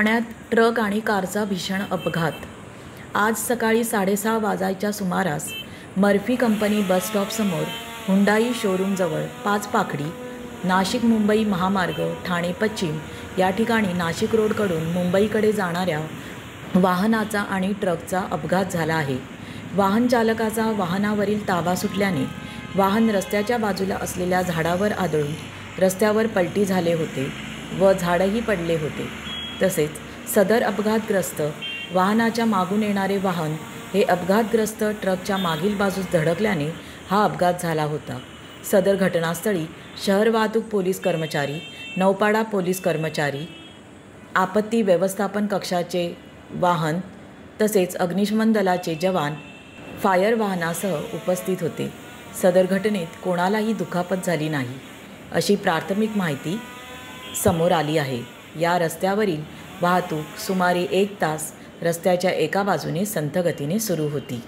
ठाण्यात ट्रक आणि कारचा भीषण अपघात। आज सकाळी 6:30 वाजायच्या सुमारास मर्फी कंपनी बस स्टॉपसमोर हुंडाई शोरूमजवळ 5 पाकडी नाशिक मुंबई महामार्ग ठाणे पश्चिम या ठिकाणी नाशिक रोडकडून मुंबईकडे जाणाऱ्या वाहनाचा आणि ट्रकचा अपघात झाला आहे। वाहन चालकाचा वाहनावरील ताबा सुटल्याने वाहन रस्त्याच्या बाजूला असलेल्या झाडावर आदळून रस्त्यावर पलटी झाले होते व झाडही पडले होते। तसेच सदर अपघातग्रस्त वाहनाच्या मागून येणारे वाहन हे अपघातग्रस्त ट्रकच्या मागील बाजूस धडकल्याने हा अपघात झाला होता। सदर घटनास्थळी शहर वाहतूक पोलीस कर्मचारी, नौपाडा पोलीस कर्मचारी, आपत्ती व्यवस्थापन कक्षाचे वाहन तसेच अग्निशमन दलाचे जवान फायर वाहनासह उपस्थित होते। सदर घटनेत कोणालाही दुखापत झाली नाही अशी प्राथमिक माहिती समोर आली आहे। या रस्त्यावरील वाहतूक सुमारे 1 तास रस्त्याच्या एका बाजूने संथ गतीने सुरू होती।